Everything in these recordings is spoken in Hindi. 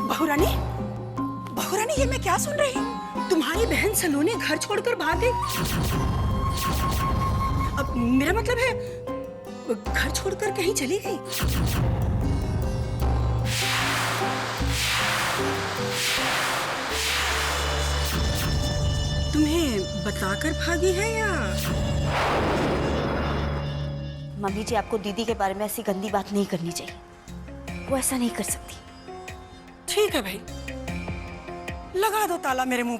बहुरानी, बहुरानी, ये मैं क्या सुन रही हूँ? तुम्हारी बहन सलोनी घर छोड़कर भाग गई। अब मेरा मतलब है घर छोड़कर कहीं चली गई। तुम्हें बताकर भागी है या? मम्मी जी, आपको दीदी के बारे में ऐसी गंदी बात नहीं करनी चाहिए। वो ऐसा नहीं कर सकती। ठीक है भाई, लगा दो ताला मेरे मुंह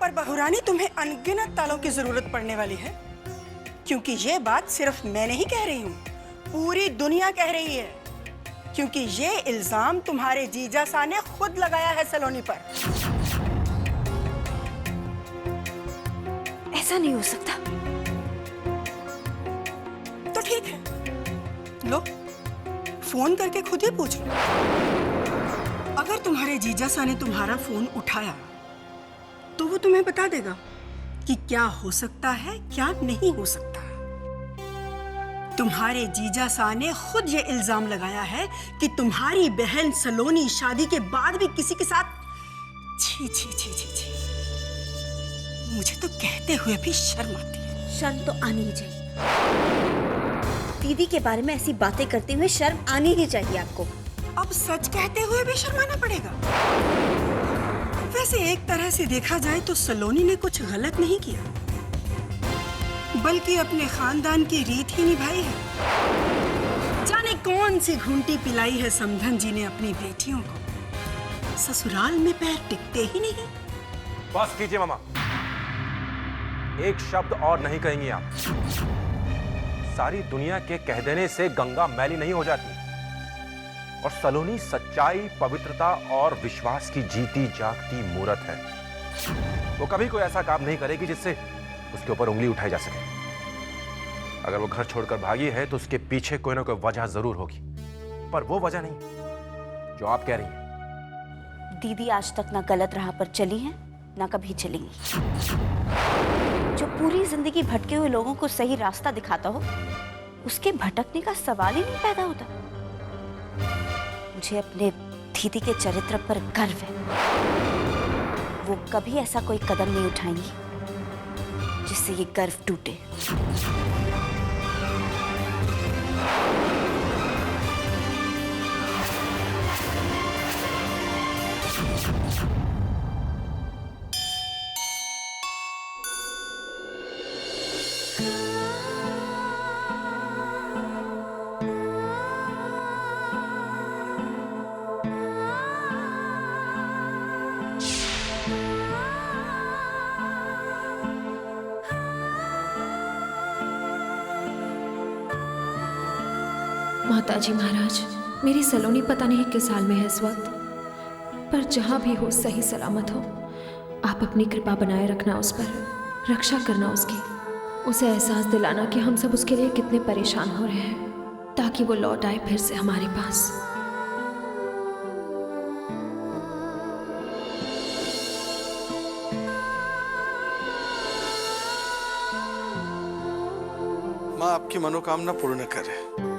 पर बहुरानी तुम्हें अनगिनत तालों की जरूरत पड़ने वाली है, क्योंकि ये बात सिर्फ मैं नहीं कह रही हूँ, पूरी दुनिया कह रही है, क्योंकि ये इल्जाम तुम्हारे जीजा सा ने खुद लगाया है सलोनी पर। ऐसा नहीं हो सकता। तो ठीक है, लो फोन करके खुद ही पूछ लो। अगर तुम्हारे जीजा सा ने तुम्हारा फोन उठाया तो वो तुम्हें बता देगा कि क्या हो सकता है, क्या नहीं हो सकता। तुम्हारे जीजा सा ने खुद ये इल्जाम लगाया है कि तुम्हारी बहन सलोनी शादी के बाद भी किसी के साथ। छी छी छी छी छी, मुझे तो कहते हुए भी शर्म आती है। शर्म तो आनी ही चाहिए। दीदी के बारे में ऐसी बातें करते हुए शर्म आनी ही चाहिए आपको। अब सच कहते हुए भी शर्माना पड़ेगा। वैसे एक तरह से देखा जाए तो सलोनी ने कुछ गलत नहीं किया, बल्कि अपने खानदान की रीत ही निभाई है। जाने कौन सी घूंटी पिलाई है समधन जी ने अपनी बेटियों को, ससुराल में पैर टिकते ही नहीं। बस कीजिए मामा, एक शब्द और नहीं कहेंगी आप। सारी दुनिया के कह देने से गंगा मैली नहीं हो जाती, और सलोनी सच्चाई, पवित्रता और विश्वास की जीती जागती मूर्त है। वो कभी कोई ऐसा काम नहीं करेगी जिससे उसके ऊपर उंगली उठाई जा सके। अगर वो घर छोड़कर भागी है तो उसके पीछे कोई ना कोई वजह जरूर होगी, पर वो वजह नहीं जो आप कह रही हैं। दीदी आज तक ना गलत राह पर चली हैं, ना कभी चलेंगी। जो पूरी जिंदगी भटके हुए लोगों को सही रास्ता दिखाता हो, उसके भटकने का सवाल ही नहीं पैदा होता। मुझे अपने दीदी के चरित्र पर गर्व है। वो कभी ऐसा कोई कदम नहीं उठाएंगी जिससे ये गर्व टूटे। माताजी महाराज, मेरी सलोनी पता नहीं किस हाल में है इस वक्त, पर जहां भी हो सही सलामत हो। आप अपनी कृपा बनाए रखना उस पर, रक्षा करना उसकी, उसे एहसास दिलाना कि हम सब उसके लिए कितने परेशान हो रहे हैं, ताकि वो लौट आए फिर से हमारे पास। माँ आपकी मनोकामना पूर्ण करे।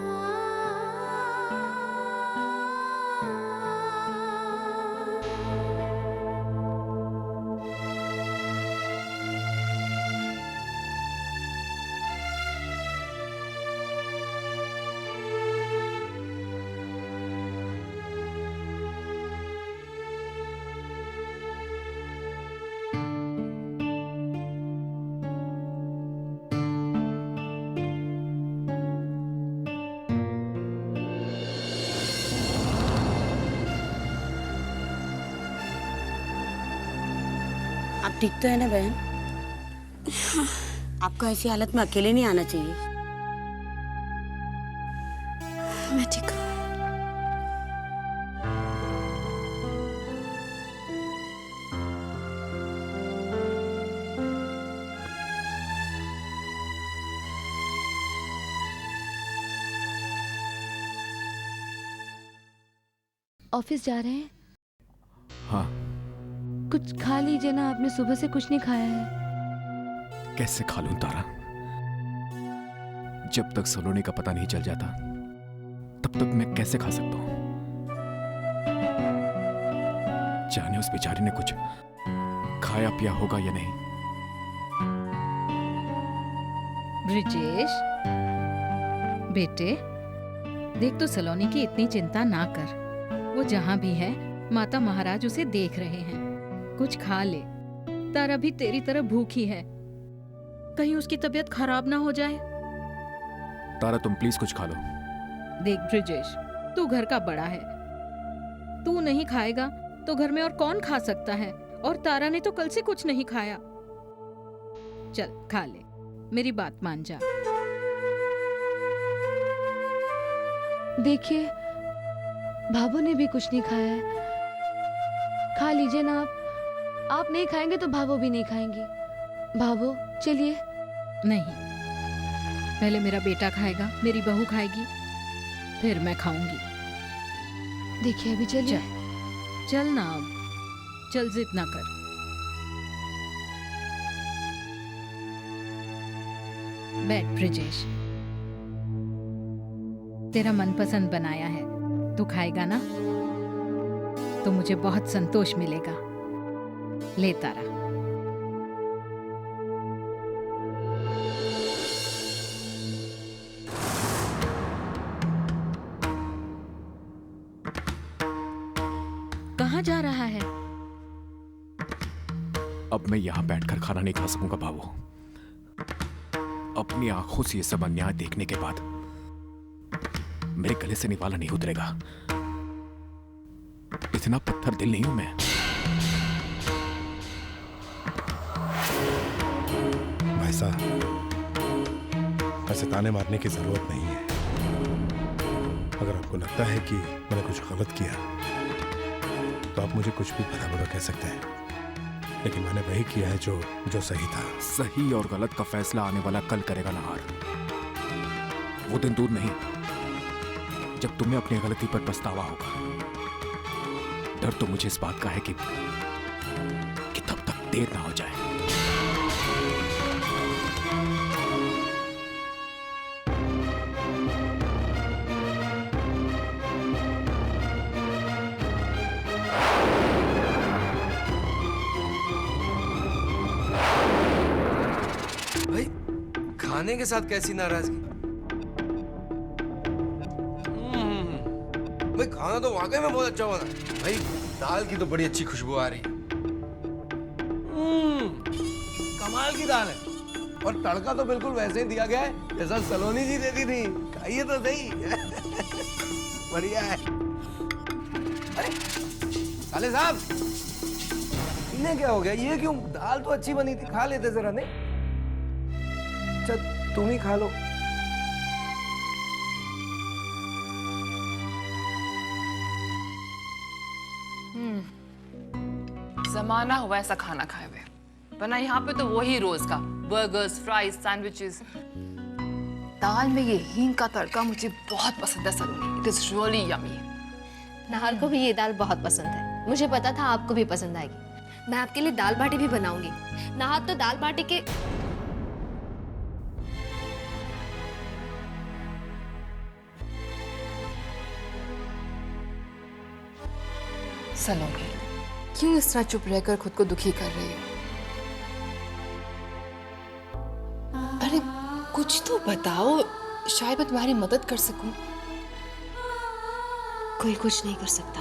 आप ठीक तो है ना बहन? आपको ऐसी हालत में अकेले नहीं आना चाहिए। मैं ठीक हूँ। ऑफिस जा रहे हैं? हाँ। कुछ खा लीजिए ना, आपने सुबह से कुछ नहीं खाया है। कैसे खा लूं तारा? जब तक सलोनी का पता नहीं चल जाता तब तक मैं कैसे खा सकता हूं? जाने उस बेचारी ने कुछ खाया पिया होगा या नहीं। ब्रिजेश बेटे, देख तो सलोनी की इतनी चिंता ना कर। वो जहाँ भी है माता महाराज उसे देख रहे हैं। कुछ खा ले। तारा भी तेरी तरह भूखी है, कहीं उसकी तबीयत खराब ना हो जाए। तारा तुम प्लीज कुछ खा लो। देख ब्रिजेश, तू घर का बड़ा है, तू नहीं खाएगा तो घर में और कौन खा सकता है? और तारा ने तो कल से कुछ नहीं खाया। चल खा ले, मेरी बात मान जा। देखिए, भाभो ने भी कुछ नहीं खाया है। खा लीजिए ना आप नहीं खाएंगे तो भाभो भी नहीं खाएंगी। भाभो चलिए। नहीं, पहले मेरा बेटा खाएगा, मेरी बहू खाएगी, फिर मैं खाऊंगी। देखिए अभी चलिए। चल ना, अब चल, जिद ना कर। बैठ ब्रिजेश, तेरा मनपसंद बनाया है, तू खाएगा ना तो मुझे बहुत संतोष मिलेगा। ले तारा। कहाँ जा रहा है? अब मैं यहां बैठकर खाना नहीं खा सकूंगा बाबू। अपनी आंखों से ये सब अन्याय देखने के बाद मेरे गले से निवाला नहीं उतरेगा। इतना पत्थर दिल नहीं हूं मैं। भाई साहब, ऐसे ताने मारने की जरूरत नहीं है। अगर आपको लगता है कि मैंने कुछ गलत किया तो आप मुझे कुछ भी भला बुरा कह सकते हैं, लेकिन मैंने वही किया है जो सही था। सही और गलत का फैसला आने वाला कल करेगा नहार। वो दिन दूर नहीं जब तुम्हें अपनी गलती पर पछतावा होगा। डर तो मुझे इस बात का है कि तब तक देर ना हो जाए। भाई, खाने के साथ कैसी नाराजगी? भाई खाना तो वाकई में बहुत अच्छा बना। भाई दाल की तो बड़ी अच्छी खुशबू आ रही है। कमाल की दाल है, और तड़का तो बिल्कुल वैसे ही दिया गया है जैसा सलोनी जी देती थी। खाइए तो सही। बढ़िया है। अरे साले साहब, इन्हें क्या हो गया? ये क्यों? दाल तो अच्छी बनी थी, खा लेते जरा। नहीं, चल तुम ही खा लो। जमाना हुआ ऐसा खाना खाए हुए, वरना यहाँ पे तो वही रोज का बर्गर्स, फ्राइज, सैंडविचेस। दाल में ये हींग का तड़का मुझे बहुत पसंद है Saloni. It is really yummy. Nahar को भी ये दाल बहुत पसंद है। मुझे पता था आपको भी पसंद आएगी। मैं आपके लिए दाल बाटी भी बनाऊंगी। नाहर तो दाल बाटी के सलोनी, क्यों इस तरह चुप रहकर खुद को दुखी कर रही हो? अरे कुछ तो बताओ, शायद मैं तुम्हारी मदद कर सकूं। कोई कुछ नहीं कर सकता।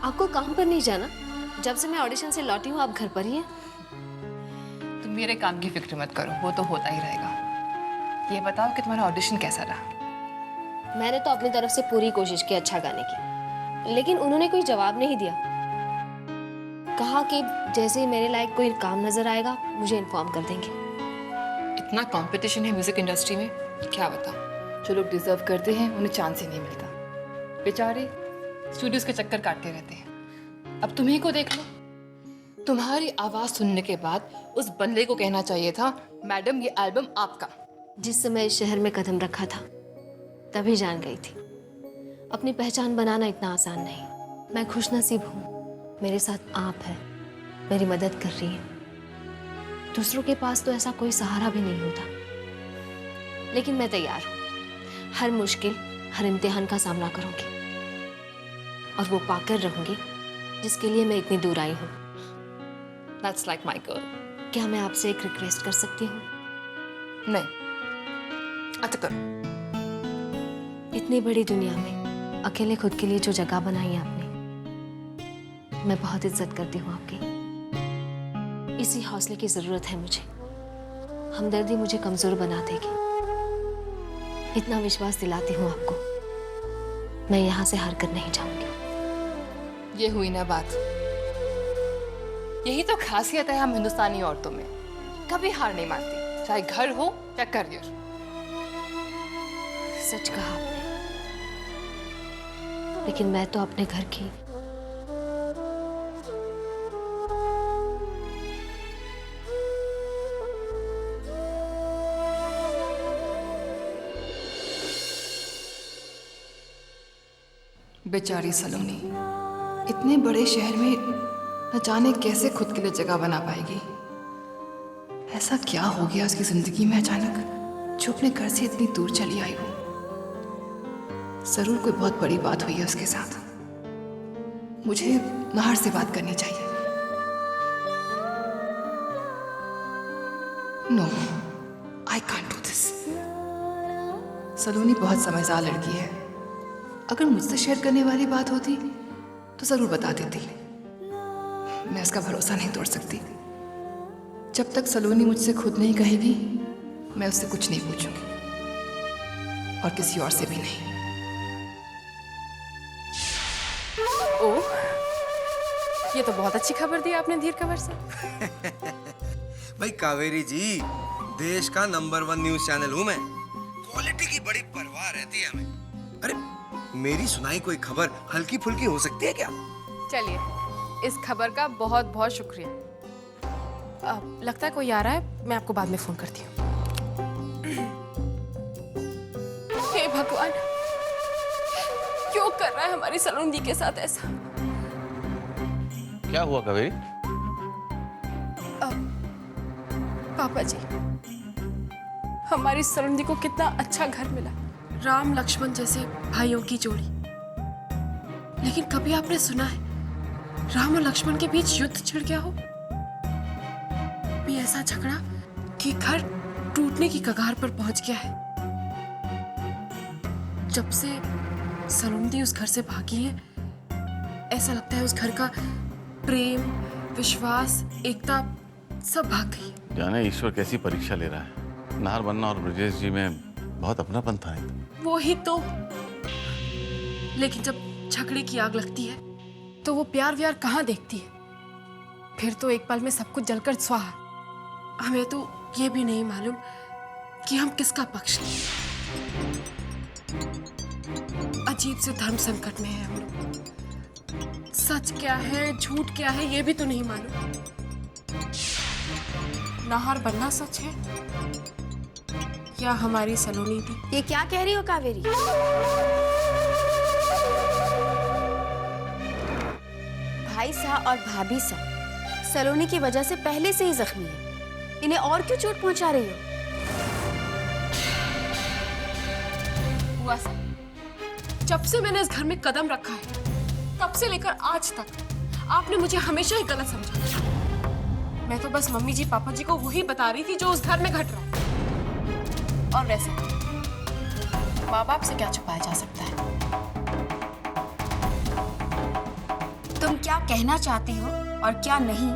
आपको काम पर नहीं जाना? जब से मैं ऑडिशन से लौटी हूँ आप घर पर ही हैं। तुम मेरे काम की फिक्र मत करो, वो तो होता ही रहेगा। ये बताओ कि तुम्हारा ऑडिशन कैसा रहा? मैंने तो अपनी तरफ से पूरी कोशिश की अच्छा गाने की, लेकिन उन्होंने कोई जवाब नहीं दिया। कहा कि जैसे ही मेरे लायक कोई काम नजर आएगा मुझे इन्फॉर्म कर देंगे। इतना कंपटीशन है म्यूजिक इंडस्ट्री में, क्या बता। जो लोग डिजर्व करते हैं उन्हें चांस ही नहीं मिलता। बेचारे स्टूडियोज के चक्कर काटते रहते हैं। अब तुम्ही को देख लो, तुम्हारी आवाज सुनने के बाद उस बंदे को कहना चाहिए था, मैडम ये एल्बम आपका। जिस समय इस शहर में कदम रखा था तभी जान गई थी अपनी पहचान बनाना इतना आसान नहीं। मैं खुशनसीब हूँ, मेरे साथ आप हैं, मेरी मदद कर रही हैं। दूसरों के पास तो ऐसा कोई सहारा भी नहीं होता, लेकिन मैं तैयार हूँ। हर मुश्किल, हर इम्तिहान का सामना करूंगी और वो पाकर रहूंगी जिसके लिए मैं इतनी दूर आई हूँ। That's like my girl. क्या मैं आपसे एक रिक्वेस्ट कर सकती हूँ? नहीं। अच्छा करो। इतनी बड़ी दुनिया में अकेले खुद के लिए जो जगह बनाई है आपने, मैं बहुत इज्जत करती हूँ आपकी। इसी हौसले की जरूरत है मुझे। हमदर्दी मुझे कमजोर बना देगी। इतना विश्वास दिलाती हूँ आपको, मैं यहाँ से हार कर नहीं जाऊंगी। ये हुई ना बात। यही तो खासियत है हम हिंदुस्तानी औरतों में, कभी हार नहीं मानती, चाहे घर हो या करियर। सच कहा आपने, लेकिन मैं तो अपने घर की बेचारी सलोनी इतने बड़े शहर में न जाने कैसे खुद के लिए जगह बना पाएगी। ऐसा क्या हो गया उसकी जिंदगी में अचानक जो अपने घर से इतनी दूर चली आई हो। जरूर कोई बहुत बड़ी बात हुई है उसके साथ। मुझे नाहर से बात करनी चाहिए। No, I can't do this. Saloni बहुत समझदार लड़की है। अगर मुझसे शेयर करने वाली बात होती तो जरूर बता देती। मैं उसका भरोसा नहीं तोड़ सकती। जब तक सलोनी मुझसे खुद नहीं कहेगी, मैं उससे कुछ नहीं पूछूंगी, और किसी और से भी नहीं। ओह, ये तो बहुत अच्छी खबर दी आपने धीर खबर से। भाई कावेरी जी, देश का नंबर 1 न्यूज चैनल हूँ मैं। क्वालिटी की बड़ी परवाह रहती है हमें। अरे मेरी सुनाई कोई खबर हल्की फुल्की हो सकती है क्या? चलिए, इस खबर का बहुत बहुत शुक्रिया। लगता है कोई आ रहा है, मैं आपको बाद में फोन करती हूँ। हे भगवान, क्यों कर रहा है हमारी सलोनी के साथ ऐसा? क्या हुआ कावेरी? पापा जी, हमारी सलोनी को कितना अच्छा घर मिला, राम लक्ष्मण जैसे भाइयों की जोड़ी। लेकिन कभी आपने सुना है राम और लक्ष्मण के बीच युद्ध छिड़ गया हो? भी ऐसा झगड़ा कि घर टूटने की कगार पर पहुंच गया है। जब से सलोनी उस घर से भागी है, ऐसा लगता है उस घर का प्रेम, विश्वास, एकता सब भाग गई। जाने ईश्वर कैसी परीक्षा ले रहा है। नाहर बनना और ब्रजेश जी में बहुत अपनापन था। वो ही तो। लेकिन जब झगड़े की आग लगती है तो वो प्यार व्यार कहाँ देखती है। फिर तो एक पल में सब कुछ जलकर स्वाहा। हमें तो ये भी नहीं मालूम कि हम किसका पक्ष लें। अजीब से धर्म संकट में है हम लोग। सच क्या है, झूठ क्या है, ये भी तो नहीं मालूम। नाहर बनना सच है या हमारी सलोनी थी? ये क्या कह रही हो कावेरी? भाई सा और भाभी सा सलोनी की वजह से पहले से ही जख्मी है। इन्हें और क्यों चोट पहुंचा रही हो? हुआ सा, जब से मैंने इस घर में कदम रखा है तब से लेकर आज तक आपने मुझे हमेशा ही गलत समझा। मैं तो बस मम्मी जी पापा जी को वही बता रही थी जो उस घर में घट रहा है। और वैसे माँ बाप से क्या छुपाया जा सकता है? तुम क्या कहना चाहती हो और क्या नहीं,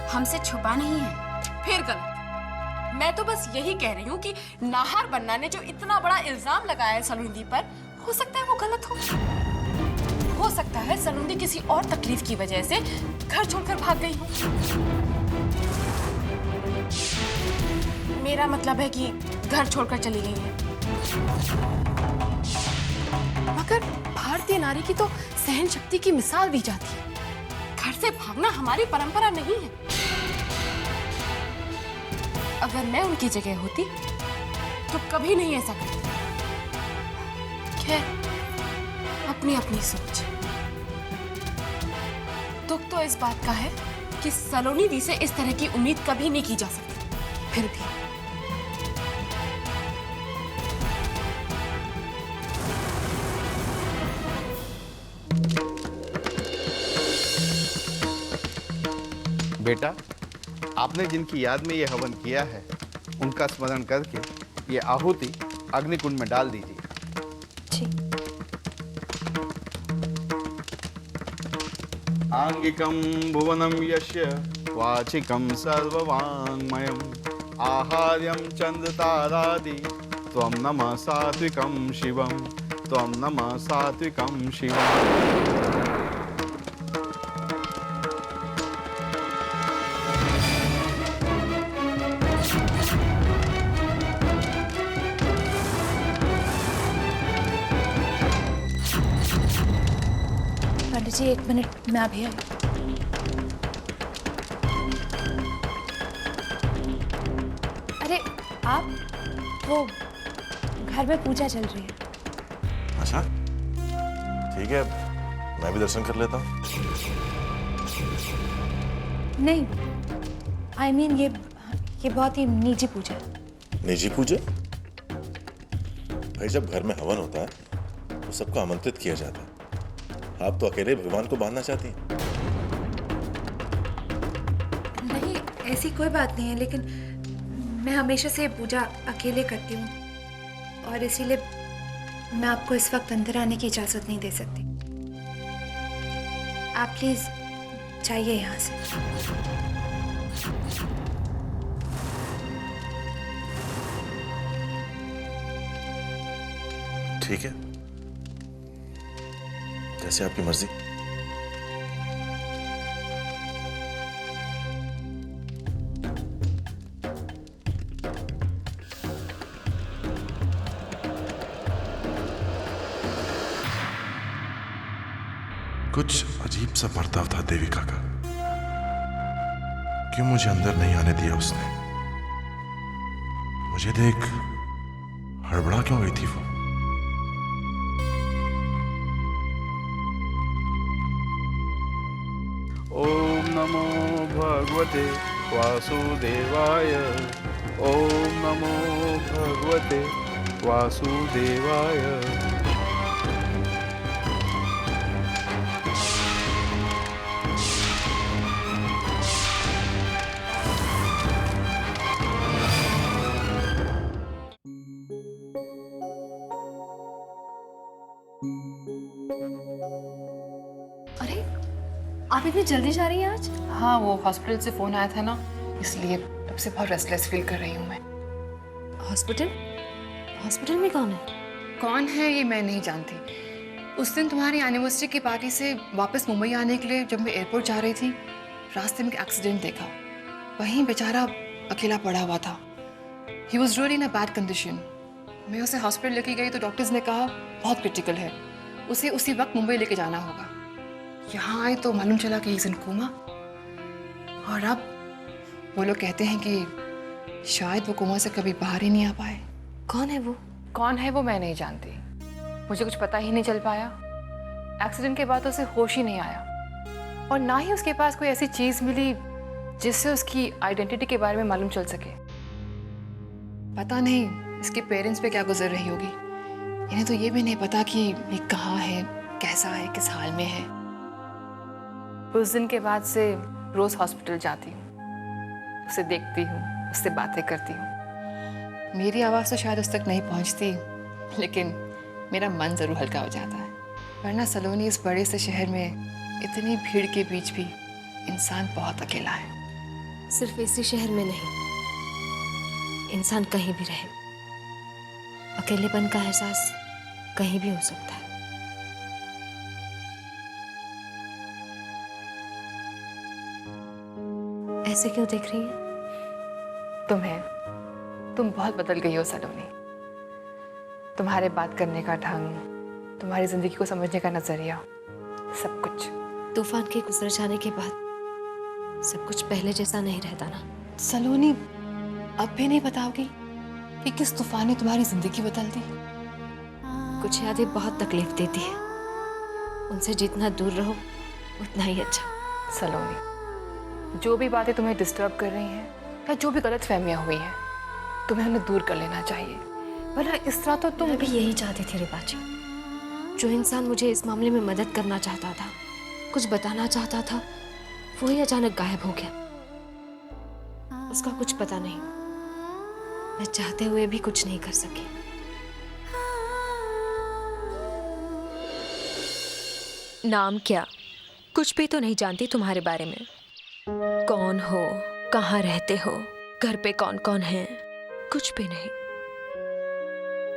हमसे छुपा नहीं है। फिर गलत। मैं तो बस यही कह रही हूँ कि नाहर बन्ना ने जो इतना बड़ा इल्जाम लगाया है सलोनी पर, हो सकता है वो गलत हो सकता है सलोनी किसी और तकलीफ की वजह से घर छोड़कर भाग गई हो। मेरा मतलब है कि घर छोड़कर चली गई है। मगर भारतीय नारी की तो सहन शक्ति की मिसाल दी जाती है। घर से भागना हमारी परंपरा नहीं है। अगर मैं उनकी जगह होती तो कभी नहीं ऐसा करती। खैर, अपनी अपनी सोच। दुख तो इस बात का है कि सलोनी दी से इस तरह की उम्मीद कभी नहीं की जा सकती। फिर भी बेटा, आपने जिनकी याद में ये हवन किया है उनका स्मरण करके ये आहुति अग्निकुंड में डाल दीजिए। आंगिकं भुवनं यस्य वाचिकं सर्ववाङ्मयम् आहार्यं चन्द्रतारादि त्वं नमः सात्विकं शिवं त्वं नमः सात्विकं शिवम्। पंडित जी, 1 मिनट, मैं अभी आई। अरे आप, वो घर में पूजा चल रही है। अच्छा, ठीक है, मैं भी दर्शन कर लेता हूँ। नहीं, I mean ये बहुत ही निजी पूजा है। निजी पूजा? भाई, जब घर में हवन होता है तो सबको आमंत्रित किया जाता है। आप तो अकेले भगवान को बांधना चाहती हैं। नहीं, ऐसी कोई बात नहीं है, लेकिन मैं हमेशा से पूजा अकेले करती हूँ और इसीलिए मैं आपको इस वक्त अंदर आने की इजाजत नहीं दे सकती। आप प्लीज जाइए यहाँ से। ठीक है, जैसे आपकी मर्जी। कुछ अजीब सा बर्ताव था देविका का। क्यों मुझे अंदर नहीं आने दिया उसने? मुझे देख हड़बड़ा क्यों गई थी वो? ओम नमो भगवते वासुदेवाय। ओम नमो भगवते वासुदेवाय। अरे, आप इतनी जल्दी जा रही हैं आज? हाँ, वो हॉस्पिटल से फोन आया था ना, इसलिए तब से बहुत रेस्टलेस फील कर रही हूँ मैं। हॉस्पिटल? हॉस्पिटल में कौन है? कौन है ये मैं नहीं जानती। उस दिन तुम्हारी एनिवर्सरी की पार्टी से वापस मुंबई आने के लिए जब मैं एयरपोर्ट जा रही थी, रास्ते में एक एक्सीडेंट देखा। वहीं बेचारा अकेला पड़ा हुआ था। He was really in a bad condition. मैं उसे हॉस्पिटल लेके गई तो डॉक्टर्स ने कहा बहुत क्रिटिकल है, उसे उसी वक्त मुंबई लेके जाना होगा। यहाँ आए तो मालूम चला कि इज इन कोमा। और अब वो लोग कहते हैं कि शायद वो कोमा से कभी बाहर ही नहीं आ पाए। कौन है वो? कौन है वो मैं नहीं जानती, मुझे कुछ पता ही नहीं चल पाया। एक्सीडेंट के बाद उसे होश ही नहीं आया और ना ही उसके पास कोई ऐसी चीज मिली जिससे उसकी आइडेंटिटी के बारे में मालूम चल सके। पता नहीं इसके पेरेंट्स पे क्या गुजर रही होगी। इन्हें तो ये भी नहीं पता कि ये कहाँ है, कैसा है, किस हाल में है। उस दिन के बाद से रोज हॉस्पिटल जाती हूँ, उसे देखती हूँ, उससे बातें करती हूँ। मेरी आवाज़ तो शायद उस तक नहीं पहुँचती, लेकिन मेरा मन ज़रूर हल्का हो जाता है। वरना सलोनी इस बड़े से शहर में इतनी भीड़ के बीच भी इंसान बहुत अकेला है। सिर्फ इसी शहर में नहीं, इंसान कहीं भी रहे, अकेलेपन का एहसास कहीं भी हो सकता है। ऐसे क्यों देख रही हैं? तुम बहुत बदल गई हो सलोनी। तुम्हारे बात करने का ढंग, तुम्हारी जिंदगी को समझने का नजरिया, सब कुछ। तूफान के गुजर जाने के बाद सब कुछ पहले जैसा नहीं रहता ना। सलोनी, अब भी नहीं बताओगी कि किस तूफान ने तुम्हारी जिंदगी बदल दी? कुछ यादें बहुत तकलीफ देती है, उनसे जितना दूर रहो उतना ही अच्छा। सलोनी, जो भी बातें तुम्हें डिस्टर्ब कर रही हैं या जो भी गलत फहमियाँ हुई हैं, तुम्हें उन्हें दूर कर लेना चाहिए, वरना इस तरह तो तुम मैं भी यही चाहती थी रिबाजी। जो इंसान मुझे इस मामले में मदद करना चाहता था, कुछ बताना चाहता था, वो ही अचानक गायब हो गया। उसका कुछ पता नहीं, मैं चाहते हुए भी कुछ नहीं कर सकी। नाम क्या? कुछ भी तो नहीं जानती तुम्हारे बारे में। कौन हो, कहाँ रहते हो, घर पे कौन कौन है, कुछ भी नहीं।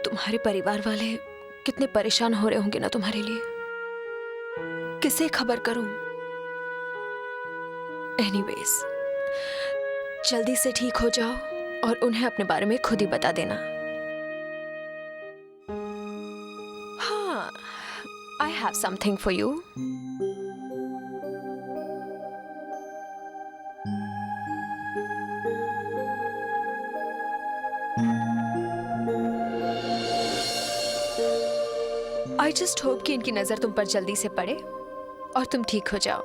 तुम्हारे परिवार वाले कितने परेशान हो रहे होंगे ना तुम्हारे लिए। किसे खबर करूं? एनीवेज, जल्दी से ठीक हो जाओ और उन्हें अपने बारे में खुद ही बता देना। हाँ, I have something for you. I just hope कि इनकी नजर तुम पर जल्दी से पड़े और तुम ठीक हो जाओ।